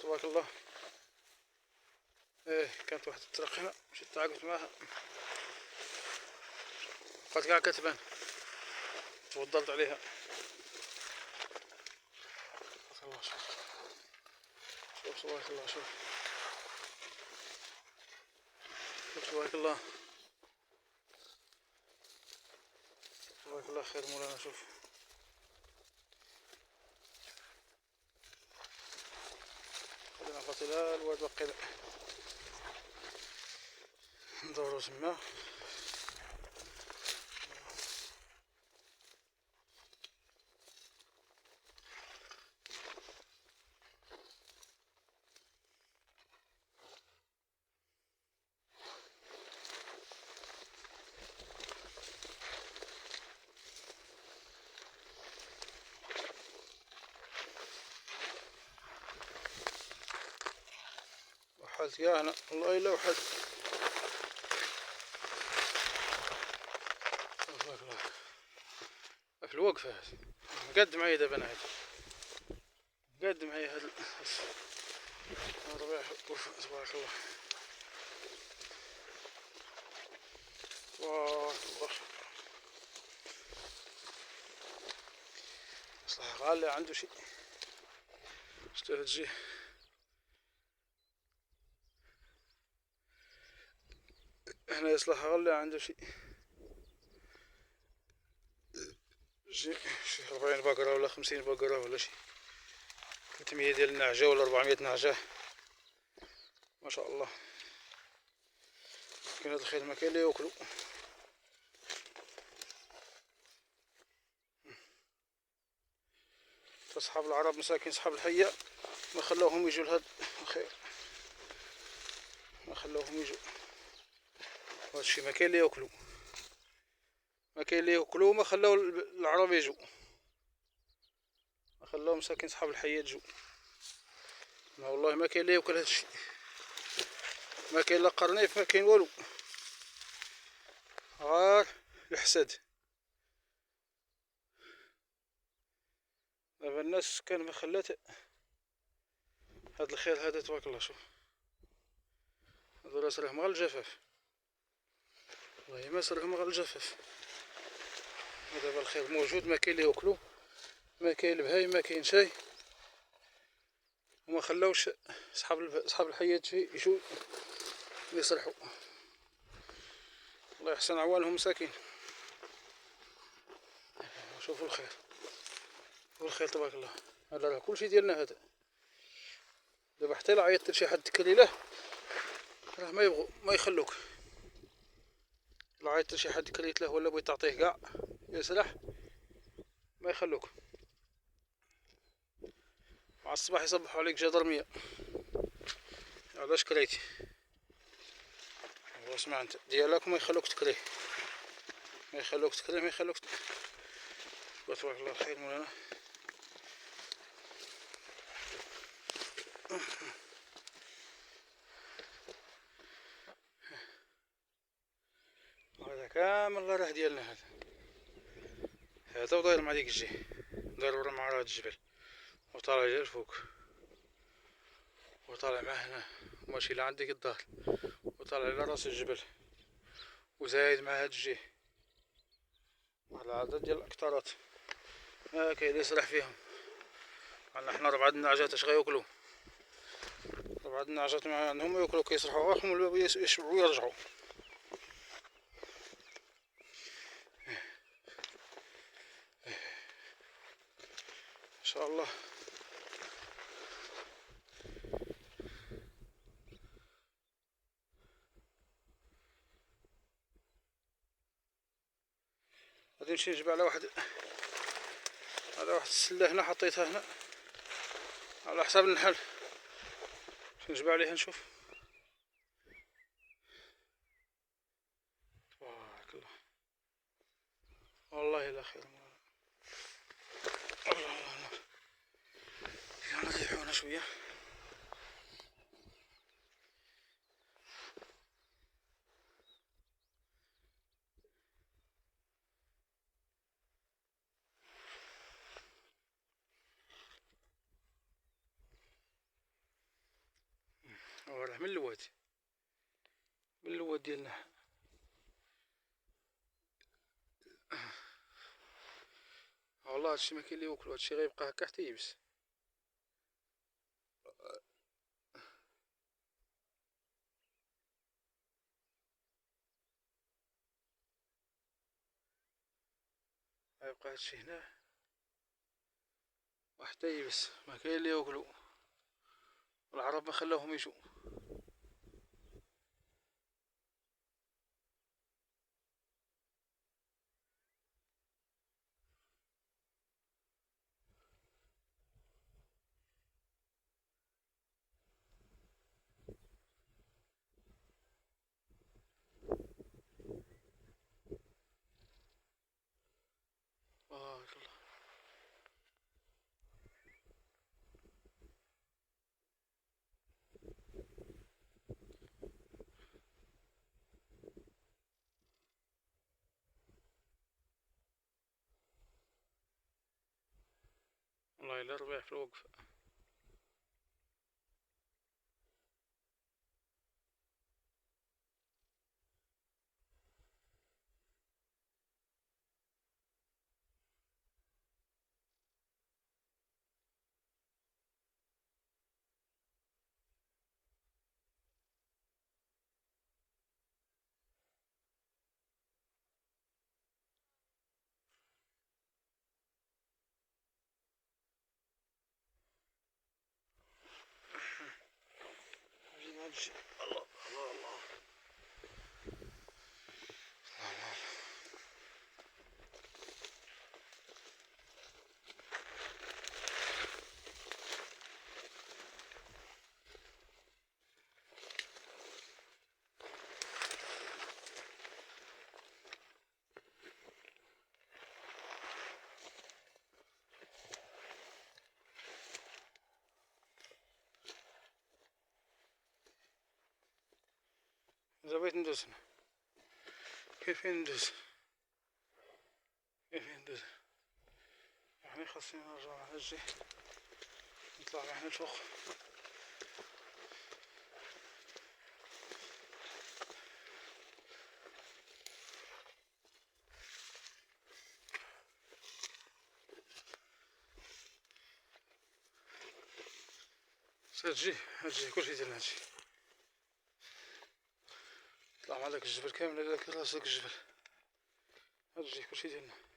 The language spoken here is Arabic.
تبارك الله. كانت واحد الطريق هنا مشيت تعاقبت معاها، بقات كاع كتبان توضلت عليها. الله شوف تبارك الله، شوف تبارك الله، تبارك الله خير مولانا. شوف خلينا فاصلة الواد باقي ندورو تما. وحد يا هنا والله الا وحد. في الوقفة هذه قد معايا دابا انا هذا قد معايا هذا ربيع. تبارك الله تبارك الله. صح غالي عنده شي شتو هاد الجي هنا يصلح غالي عنده شي 40 بقرة ولا 50 بقرة ولا شي 300 ديال النعجة ولا 400 نعجة ما شاء الله. كاين هاد الخير ما كاين لي ياكلو. فصحاب العرب مساكين صحاب الحية ما خلاوهم يجوا لهاد الخير، ما خلاوهم يجوا. هادشي ما كاين لي ياكلو، ما كاين لي ياكلو، ما خلاو العرب يجوا، ما خلاو مساكين صحاب الحية يجوا. ما والله ما كاين لي ياكل هادشي، ما كاين لا قرنيف ما كاين والو، غير الحسد. دابا الناس كان ما خلات هاد الخير هذا تبارك الله. شوف هادو راه سرهم غير الجفاف، والله ما سرهم غير الجفاف. دابا الخير موجود ما كاين لي ياكلو، ما كاين البهايم ما كاين شاي، وما خلاوش صحاب الحياة يجوا يصلحوا. الله يحسن عوانهم مساكين. شوفوا الخير والخير تبارك الله. هذا راه كلشي ديالنا هذا. دابا حتى الا عيطت لشي حد تكري له راه ما يبغوا ما يخلوك. الا عيطت لشي حد كريت له ولا بغيت تعطيه كاع يسرح ما يخلوك. مع الصباح يصبحوا عليك جدرمية علاش كريتي. واسمع انت ديالك وما يخلوك تكريه، ما يخلوك تكريه، ما يخلوك تبارك الله الخير مولانا. هذا كامل راه ديالنا هذا وداير مع ديك الجي، داير ورا مع هاد الجبل وطالع جا الفوق وطالع معاه هنا وماشي لعندك الدار وطالع على راس الجبل وزايد مع هاد الجي. واحد العدد ديال الاكتارات ما كاين يسرح فيهم. عندنا حنا 4 النعجات اش غياكلو؟ 4 النعجات ما عندهم ياكلو، كيسرحوا غير الباب يشبعوا ويرجعوا. ان شاء الله غادي نمشي نجبع على واحد السله هنا حطيتها هنا على حساب النحل، نجبع عليها نشوف. تبارك الله والله لا خير. الله الله يلا ريحونا شويه. طالع من الواد، من الواد ديالنا. والله هادشي ما كاين لي يوكلو، هادشي غيبقى هكا حتى يبس. غيبقى هادشي هنا وحتى يبس، ما كاين لي يوكلو، العرب ما خلاوهم يجو. بارك الله. والله الا ربيع في الوقفة. جينا هادشي. الله الله الله. إذا بغيت ندوز هنا، كيفين ندوز؟ كيفين ندوز؟ يعني خاصني نرجع على الجي، نطلع معنا الفوق. هادجي هادجي كلشي ديال هادشي، طلع مع داك الجبل كامل على داك راس داك الجبل. هادجي كلشي ديالنا.